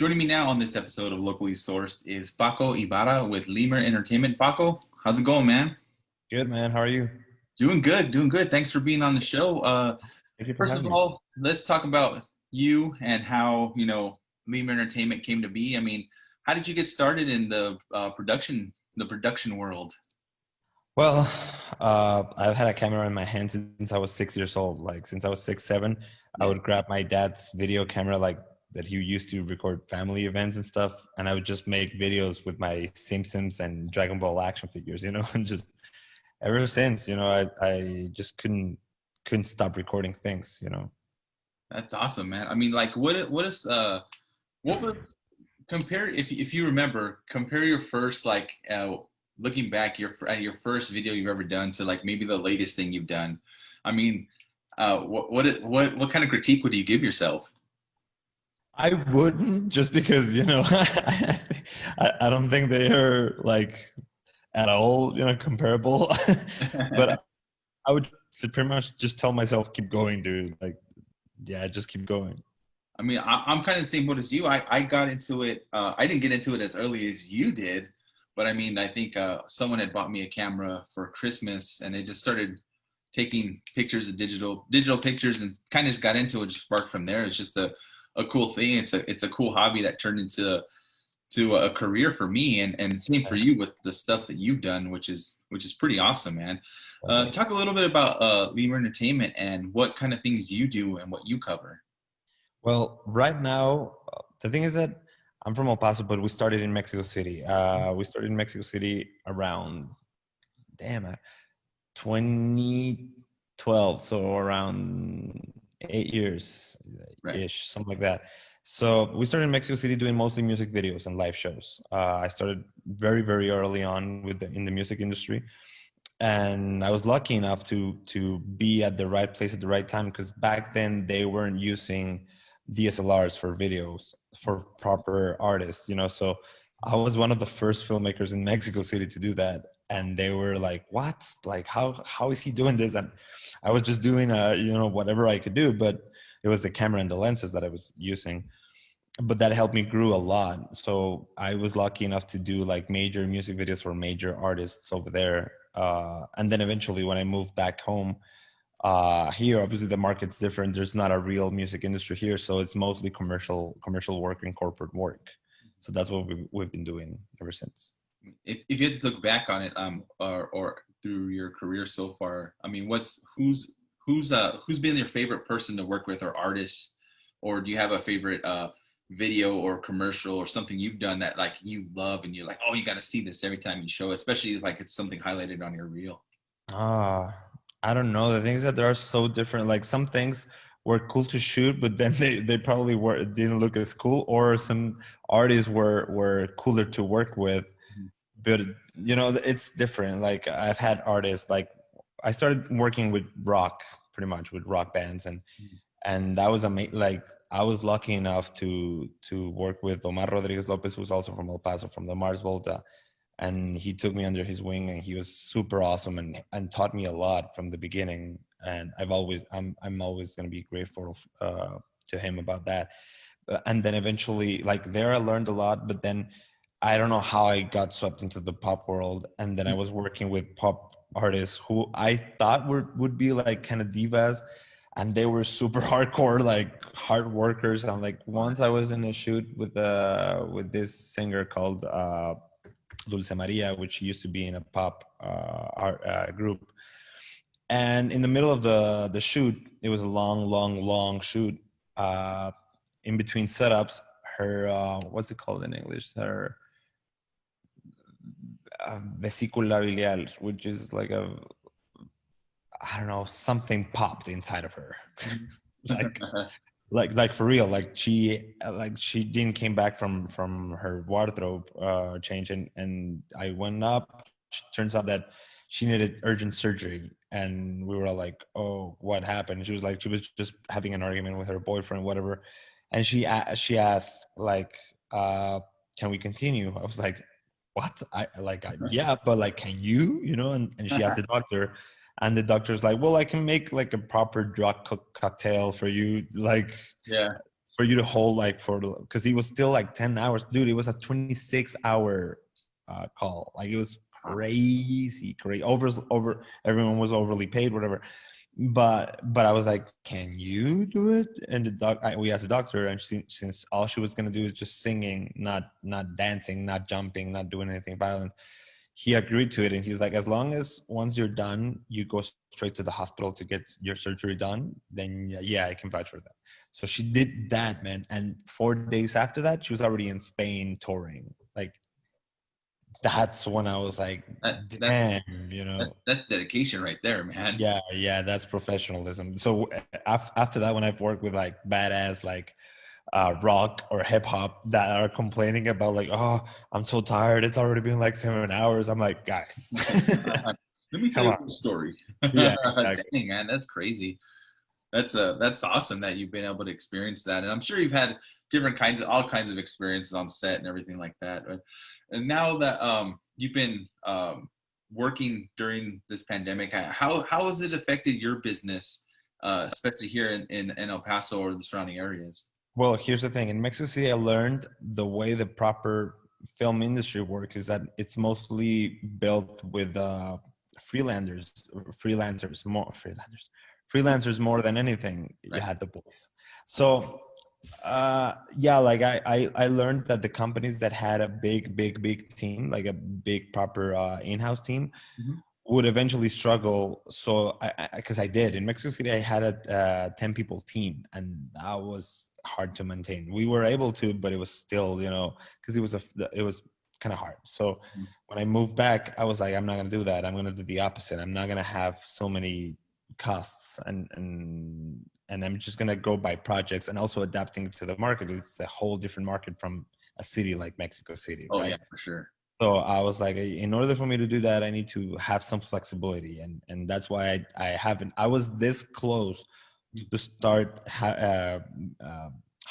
Joining me now on this episode of Locally Sourced is Paco Ibarra with Lemur Entertainment. Paco, how's it going, man? Good, man. How are you? Doing good, doing good. Thanks for being on the show. Thank you for First having of me. all, let's talk about you and how, Lemur Entertainment came to be. I mean, how did you get started in the production world? Well, I've had a camera in my hand since I was 6 years old. Like since I was 6, 7, I Yeah, would grab my dad's video camera, like that he used to record family events and stuff, and I would just make videos with my Simpsons and Dragon Ball action figures, and just ever since, I just couldn't stop recording things. that's awesome, man. I mean, like, what was compare if you remember, compare your first looking back your first video you've ever done to like maybe the latest thing you've done. I mean, what kind of critique would you give yourself? I wouldn't just because, I don't think they are like at all, comparable. But I would pretty much just tell myself, keep going, dude. Like, yeah, just keep going. I mean, I'm kind of the same boat as you. I got into it. I didn't get into it as early as you did, but I mean, I think someone had bought me a camera for Christmas, and they just started taking pictures of digital pictures, and kind of just got into it. Just sparked from there. It's just a cool thing. It's a cool hobby that turned into a career for me, and same for you with the stuff that you've done, which is pretty awesome, man. Talk a little bit about Lemur Entertainment and what kind of things you do and what you cover. Well, right now, the thing is that I'm from El Paso, but we started in Mexico City. We started in Mexico City around, damn, 2012, so around 8 years Right. ish, something like that. So we started in Mexico City doing mostly music videos and live shows. I started very, very early on in the music industry, and I was lucky enough to be at the right place at the right time because back then they weren't using DSLRs for videos for proper artists, So I was one of the first filmmakers in Mexico City to do that, and they were like, "What? Like, how is he doing this?" And I was just doing whatever I could do, but it was the camera and the lenses that I was using. But that helped me grow a lot. So I was lucky enough to do like major music videos for major artists over there. And then eventually when I moved back home, here obviously the market's different. There's not a real music industry here, so it's mostly commercial work and corporate work. So that's what we've been doing ever since. If you had to look back on it, or through your career so far, I mean, who's been your favorite person to work with or artist, or do you have a favorite video or commercial or something you've done that like you love and you're like, oh, you got to see this every time you show, especially like it's something highlighted on your reel. Ah, I don't know. The things that they are so different. Like some things were cool to shoot, but then they probably didn't look as cool, or some artists were cooler to work with. But it's different. Like I've had artists like I started working with rock, pretty much with rock bands, and that was amazing. Like I was lucky enough to work with Omar Rodriguez Lopez, who's also from El Paso, from the Mars Volta, and he took me under his wing, and he was super awesome and taught me a lot from the beginning. And I'm always going to be grateful to him about that. And then eventually, like there, I learned a lot, but then I don't know how I got swept into the pop world, and then I was working with pop artists who I thought would be like kind of divas, and they were super hardcore, like hard workers. And like once I was in a shoot with this singer called Dulce Maria, which used to be in a pop art group, and in the middle of the shoot, it was a long shoot. In between setups, her what's it called in English? Her vesicula biliar, which is like I don't know, something popped inside of her. like like for real, like she didn't came back from her wardrobe change, and I went up. Turns out that she needed urgent surgery, and we were all like, oh, what happened? She was like, she was just having an argument with her boyfriend, whatever, and she asked like, can we continue? I was like, what? Yeah, but like, can you? And she asked the doctor, and the doctor's like, well, I can make like a proper drug cocktail for you, like Yeah. for you to hold like because he was still like 10 hours, dude. It was a 26-hour call. Like it was crazy over. Everyone was overly paid, whatever. But I was like, can you do it? And we asked the doctor, and since all she was gonna do is just singing, not dancing, not jumping, not doing anything violent, he agreed to it. And he's like, as long as once you're done, you go straight to the hospital to get your surgery done, then yeah, I can vouch for that. So she did that, man. And 4 days after that, she was already in Spain touring. Like that's when I was like, That that's damn, you know. that's dedication right there, man. Yeah, that's professionalism. So after that, when I've worked with like badass like rock or hip hop that are complaining about like, oh, I'm so tired. It's already been like 7 hours. I'm like, guys, Let me tell come you on. a story. Yeah, exactly. Dang, man, that's crazy. That's awesome that you've been able to experience that, and I'm sure you've had different kinds of all kinds of experiences on set and everything like that. And now that you've been working during this pandemic, how has it affected your business, especially here in El Paso or the surrounding areas? Well, here's the thing. In Mexico City, I learned the way the proper film industry works is that it's mostly built with freelancers more than anything. You Right. had the boys. So yeah, like I learned that the companies that had a big team, like a big proper in-house team, Mhm. would eventually struggle. So because I did in Mexico City, I had a 10 people team, and that was hard to maintain. We were able to, but it was still, because it was kind of hard. So Mhm. when I moved back, I was like, I'm not gonna do that. I'm gonna do the opposite. I'm not gonna have so many costs, and I'm just gonna go by projects and also adapting to the market. It's a whole different market from a city like Mexico City, Oh right? yeah, for sure. So I was like, in order for me to do that, I need to have some flexibility, and that's why I haven't. I was this close to start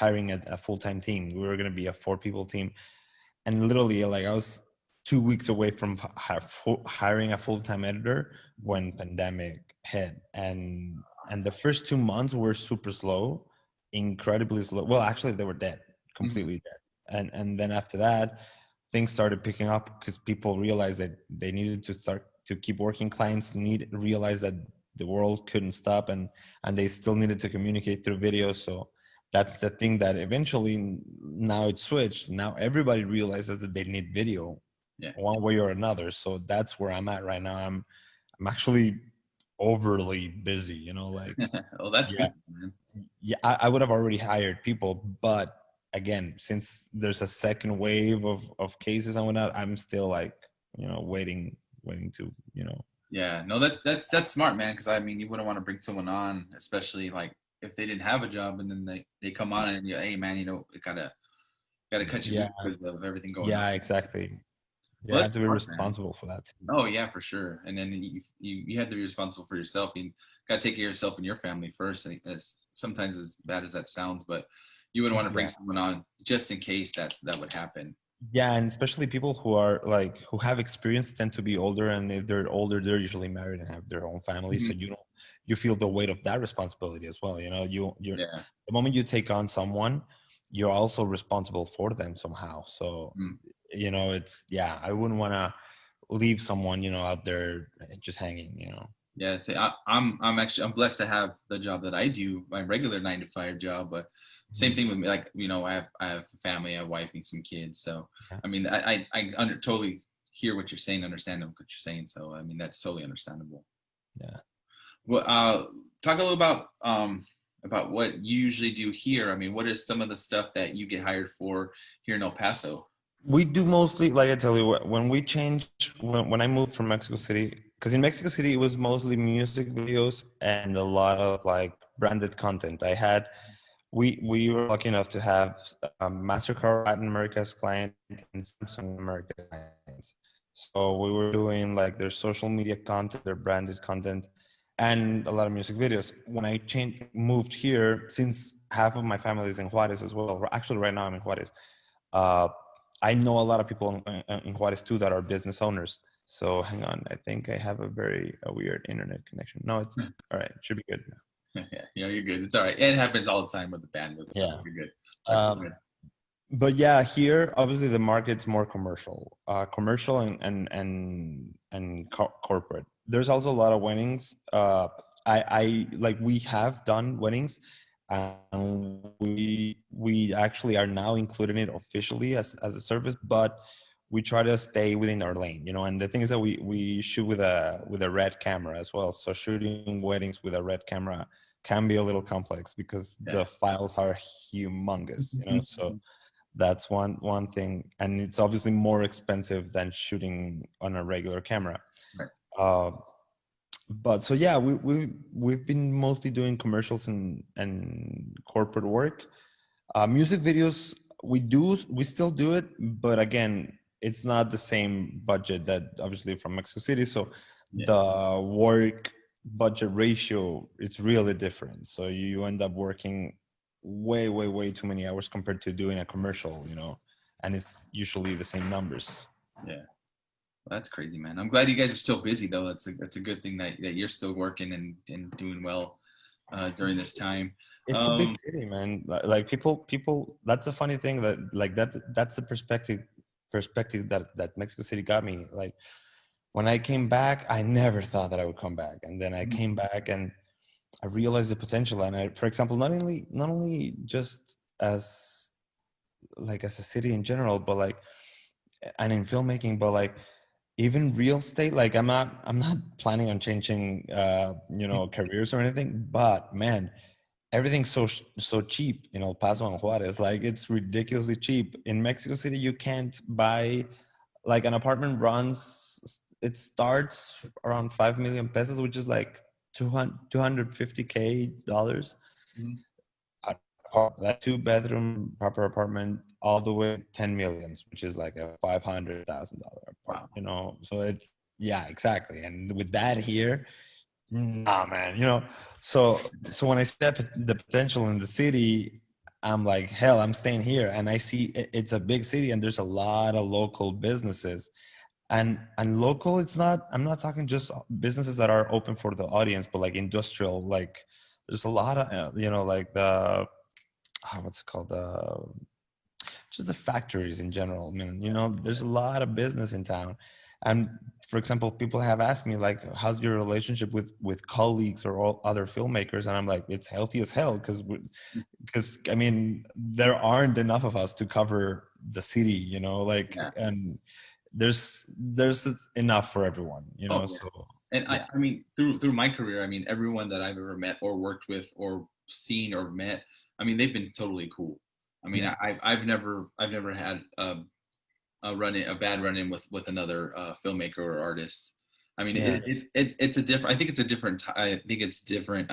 hiring a full time team. We were going to be a 4 people team, and literally, like I was 2 weeks away from hiring a full time editor when pandemic hit, and the first 2 months were super slow, incredibly slow. Well, actually, they were dead, Mhm. completely dead, and then after that things started picking up because people realized that they needed to start to keep working. Clients realized that the world couldn't stop, and they still needed to communicate through video. So that's the thing that eventually now it switched. Now everybody realizes that they need video Yeah. one way or another. So that's where I'm at right now. I'm actually overly busy, like Oh, that's yeah, good, man. yeah, I would have already hired people, but again, since there's a second wave of cases and whatnot, I'm still like, waiting to, Yeah, no, that's smart, man. Because I mean, you wouldn't want to bring someone on, especially like if they didn't have a job, and then they come on and you, hey, man, it gotta cut you yeah, loose because of everything going on. yeah, exactly. Yeah, Well, I that's have to be smart, man. responsible for that too. Oh yeah, for sure. And then you have to be responsible for yourself. You gotta take care of yourself and your family first. And as sometimes as bad as that sounds, but you wouldn't want to bring Yeah, someone on just in case that would happen. yeah, and especially people who are like who have experience tend to be older, and if they're older, they're usually married and have their own family. So Mhm. you feel the weight of that responsibility as well. You're Yeah. the moment you take on someone, you're also responsible for them somehow. So Mm. it's yeah, I wouldn't want to leave someone out there just hanging. Yeah, I'm actually I'm blessed to have the job that I do, my regular 9 to 5 job. But same Mhm. thing with me, like I have a family, I have a wife and some kids. So Yeah. I mean, totally hear what you're saying, understand what you're saying. So I mean, that's totally understandable. Yeah. Well, talk a little about what you usually do here. I mean, what is some of the stuff that you get hired for here in El Paso? We do mostly, like I tell you, when we changed, when I moved from Mexico City, because in Mexico City it was mostly music videos and a lot of like branded content. We were lucky enough to have Mastercard Latin America's client and Samsung America clients. So we were doing like their social media content, their branded content, and a lot of music videos. When I moved here, since half of my family is in Juarez as well. Actually, right now I'm in Juarez. Uh, I know a lot of people in Juarez too that are business owners. So hang on, I think I have a weird internet connection. No, it's all right. It should be good now. Yeah, you're good. It's all right. It happens all the time with the bandwidth, so Yeah. you're good. Sorry, go Um, ahead. but yeah, here obviously the market's more commercial, commercial and corporate. There's also a lot of weddings. I like we have done weddings, and we actually are now including it officially as a service, but we try to stay within our lane, you know. And the thing is that we shoot with a red camera as well. So shooting weddings with a red camera can be a little complex because Yeah. the files are humongous, you know. So that's one thing, and it's obviously more expensive than shooting on a regular camera. Right. Uh, but so yeah, we've been mostly doing commercials and corporate work. Music videos, we still do it, but again, it's not the same budget that obviously from Mexico City. So Yeah. the work budget ratio is really different. So you end up working way too many hours compared to doing a commercial, you know, and it's usually the same numbers. Yeah. Well, that's crazy, man. I'm glad you guys are still busy though. That's a good thing that you're still working and doing well during this time. It's a big Um, city, man. Like people. That's the funny thing that like that's the perspective that Mexico City got me. Like when I came back, I never thought that I would come back, and then I came back and I realized the potential. And I, for example, not only just as like as a city in general, but like and in filmmaking, but like even real estate. Like I'm not planning on changing you know careers or anything, but man, everything's so cheap in El Paso and Juarez. Like it's ridiculously cheap. In Mexico City, you can't buy like an apartment runs. It starts around 5 million pesos, which is like 250K dollars. That 2 bedroom proper apartment all the way to 10 millions, which is like a $500,000 wow. apartment. You know, so it's yeah, exactly. And with that here, nah, man, you know, so when I step the potential in the city, I'm like, hell, I'm staying here. And I see it's a big city and there's a lot of local businesses. And local, it's not, I'm not talking just businesses that are open for the audience, but like industrial, like there's a lot of, you know, like the, what's it called? Just the factories in general. I mean, you know, there's a lot of business in town. And for example, people have asked me like, how's your relationship with colleagues or all other filmmakers? And I'm like, it's healthy as hell because I mean, there aren't enough of us to cover the city, you know, like, Yeah. and there's enough for everyone, you Oh know. yeah. So And yeah, I mean through my career, I mean everyone that I've ever met or worked with or seen or met, I mean they've been totally cool. I mean yeah, I've never had a bad run in with another filmmaker or artist. I mean yeah. it's a different. I think it's a different. I think it's different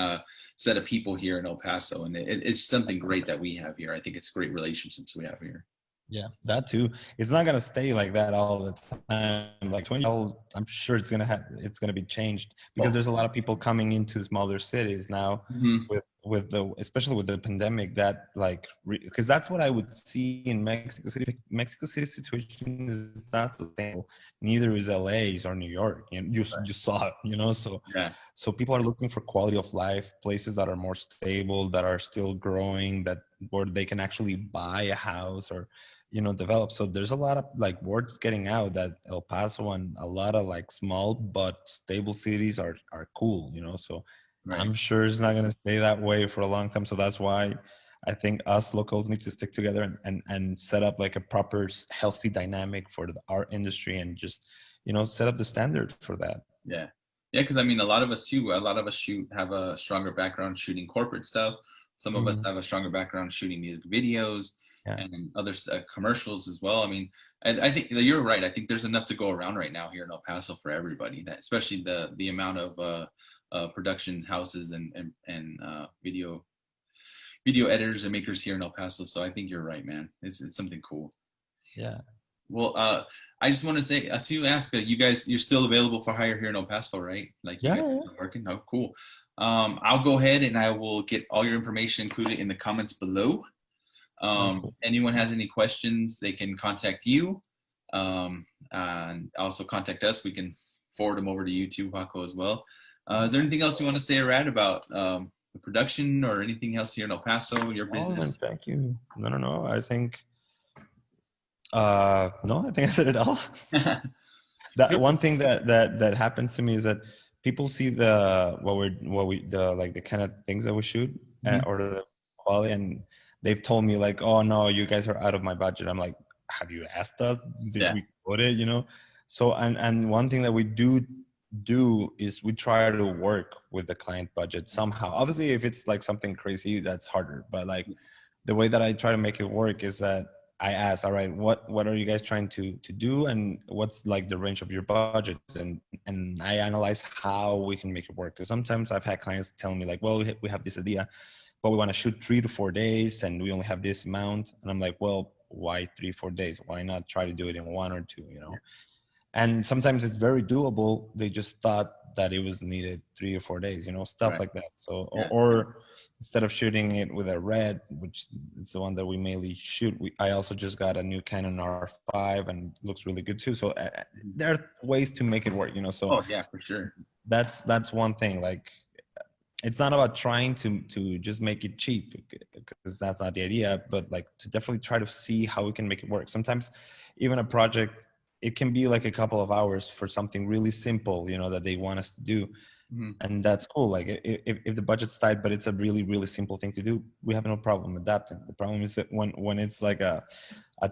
set of people here in El Paso, and it's something great that we have here. I think it's great relationships we have here. Yeah, that too. It's not gonna stay like that all the time. Like 20, I'm sure it's gonna be changed because Oh, there's a lot of people coming into smaller cities now mhm. with the especially with the pandemic that like because that's what I would see in Mexico City. Mexico City situation is not sustainable. Neither is LA's or New York. You saw it, you know. So Yeah, so people are looking for quality of life, places that are more stable, that are still growing, that where they can actually buy a house or you know develop. So there's a lot of like words getting out that El Paso and a lot of like small but stable cities are cool, you know. So right. I'm sure it's not going to stay that way for a long time. So that's why I think us locals need to stick together and set up like a proper healthy dynamic for the art industry and just you know set up the standard for that. Yeah. Yeah, because I mean, a lot of us shoot have a stronger background shooting corporate stuff. Some of us Mhm. have a stronger background shooting music videos Yeah. and other commercials as well. I mean, I think that you're right. I think there's enough to go around right now here in El Paso for everybody. That especially the amount of production houses and video editors and makers here in El Paso. So I think you're right, man. It's something cool. Yeah. Well, I just want to say to ask you guys, you're still available for hire here in El Paso, right? Like you Yeah. guys Yeah. are still working. Oh, cool. I'll go ahead and I will get all your information included in the comments below. Oh, cool. Anyone has any questions, they can contact you, and also contact us. We can forward them over to you too, Paco, as well. Is there anything else you want to say, Rad, about the production or anything else here in El Paso, your Oh, business? man, thank you. No. I think, no, I think I said it all. That Good. one thing that happens to me is that people see the kind of things that we shoot, Mhm. or the quality, and they've told me like, oh no, you guys are out of my budget. I'm like, have you asked us? Did Yeah, we put it? So and one thing that we do is we try to work with the client budget somehow. Obviously, if it's like something crazy, that's harder. But like the way that I try to make it work is that I ask, all right, what are you guys trying to do, and what's like the range of your budget, and I analyze how we can make it work. Because sometimes I've had clients tell me like, well, we have this idea, but we want to shoot 3 to 4 days, and we only have this amount, and I'm like, well, why 3 4 days? Why not try to do it in 1 or 2? And sometimes it's very doable. They just thought that it was needed 3 or 4 days, stuff right. like that. So, Yeah, or instead of shooting it with a red, which is the one that we mainly shoot, I also just got a new Canon R5 and looks really good too. So Mhm. there are ways to make it work. So Oh yeah, for sure. that's one thing. Like, it's not about trying to just make it cheap, because that's not the idea, but like to definitely try to see how we can make it work. Sometimes even a project, it can be like a couple of hours for something really simple, that they want us to do, Mhm. and that's cool. Like, if the budget's tight but it's a really really simple thing to do, we have no problem adapting. The problem is that when it's like a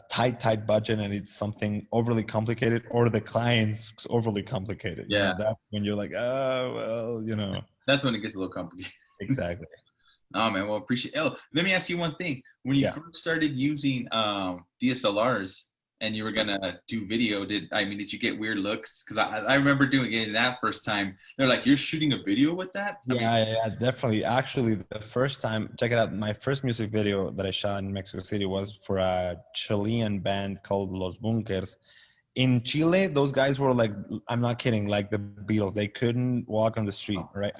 tight budget and it's something overly complicated, or the client's overly complicated, Yeah, that when you're like, oh well, that's when it gets a little complicated. exactly. Oh man, well appreciate. Oh, let me ask you one thing. When you Yeah. first started using DSLRs and you were gonna do video, did you get weird looks? Because I remember doing it that first time. They're like, "You're shooting a video with that?" I mean, Yeah, definitely. Actually, the first time, check it out. My first music video that I shot in Mexico City was for a Chilean band called Los Bunkers. In Chile, those guys were like, I'm not kidding, like the Beatles. They couldn't walk on the street, right?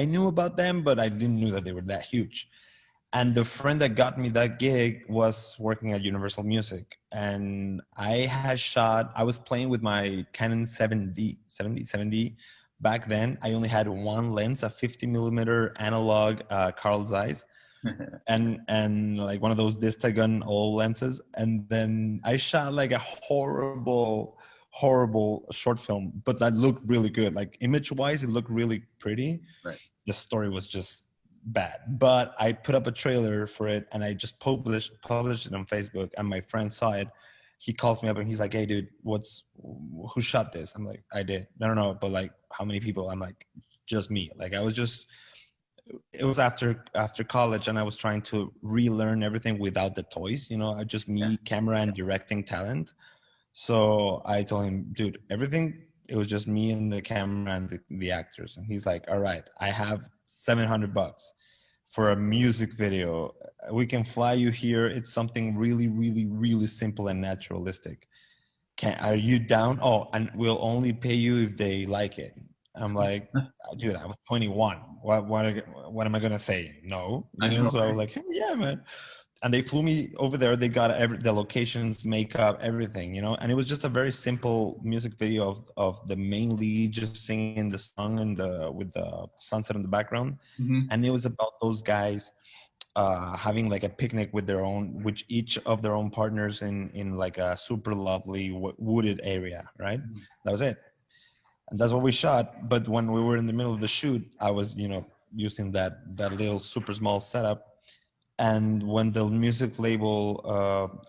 I knew about them, but I didn't know that they were that huge. And the friend that got me that gig was working at Universal Music, and I was playing with my Canon 7D back then. I only had one lens, a 50 millimeter analog Carl Zeiss, and like one of those Distagon old lenses. And then I shot like a horrible short film, but that looked really good. Like, image wise, it looked really pretty. right. The story was just bad, but I put up a trailer for it, and I just published it on Facebook, and my friend saw it. He calls me up and he's like, hey dude, who shot this? I'm like, I did. No, but like, how many people? I'm like, just me. Like, it was after college, and I was trying to relearn everything without the toys, I just Yeah. me, camera and directing talent. So I told him, dude, everything, it was just me and the camera and the actors. And he's like, all right, I have $700 for a music video. We can fly you here. It's something really, really, really simple and naturalistic. Are you down? Oh, and we'll only pay you if they like it. I'm like, dude, I was 21. What am I gonna say? No, I know, So I was right? like, hey, yeah, man. And they flew me over there. They got the locations, makeup, everything, And it was just a very simple music video of the main lead just singing the song and with the sunset in the background. Hmm. And it was about those guys having like a picnic with which each of their own partners in like a super lovely wooded area, right? That was it. And that's what we shot. But when we were in the middle of the shoot, I was, using that little super small setup. And when the music label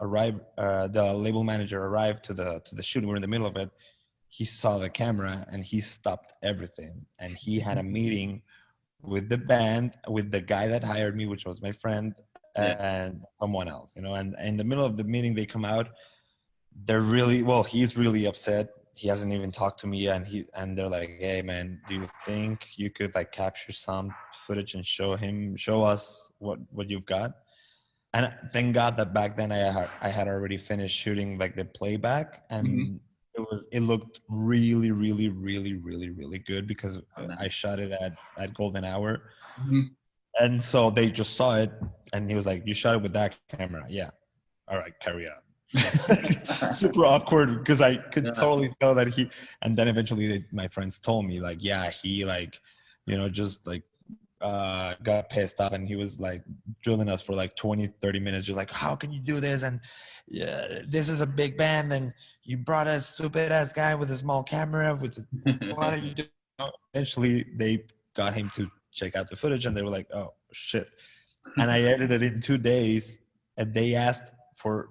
arrived, the label manager arrived to the shoot. We were in the middle of it. He saw the camera and he stopped everything. And he had a meeting with the band, with the guy that hired me, which was my friend, Yeah. and someone else. And in the middle of the meeting, they come out. They're really well. He's really upset. He hasn't even talked to me, and they're like, "Hey, man, do you think you could like capture some footage and show us what you've got?" And thank God that back then I had already finished shooting like the playback, Hmm. and it looked really really really really really good, because Oh, I nice. shot it at golden hour. Hmm. And so they just saw it, and he was like, "You shot it with that camera?" Yeah. All right, carry on. Super awkward, because I could Yeah. totally tell that he. And then eventually, my friends told me like, yeah, he like, just like got pissed off, and he was like drilling us for like 20-30 minutes, just like, how can you do this, and yeah, this is a big band, and you brought a stupid ass guy with a small camera what are you doing? Eventually they got him to check out the footage, and they were like, oh shit. And I edited it in 2 days, and they asked for,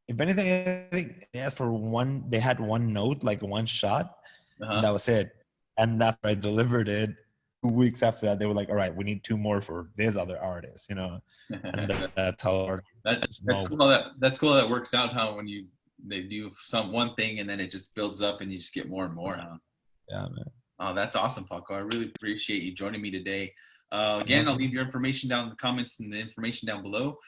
if anything, I think they asked for one, they had one note, like one shot, and that was it. And after I delivered it, 2 weeks after that, they were like, all right, we need two more for this other artist, you know. And that's how That's cool. That's cool. That works out, huh? When they do one thing and then it just builds up and you just get more and more, huh? Yeah, man. Oh, that's awesome, Paco. I really appreciate you joining me today. Again, I'll leave your information down in the comments and the information down below.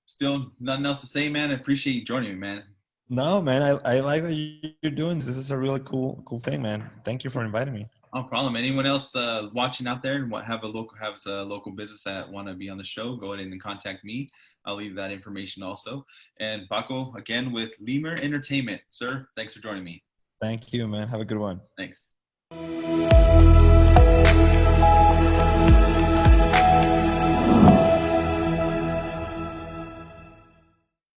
Still nothing else to say, man. I appreciate you joining me, man. No, man, I like that you're doing this. This is a really cool thing, man. Thank you for inviting me. No problem. Anyone else watching out there and has a local business that want to be on the show, go ahead and contact me. I'll leave that information also. And Paco, again, with Lemur Entertainment. Sir, thanks for joining me. Thank you, man. Have a good one. Thanks.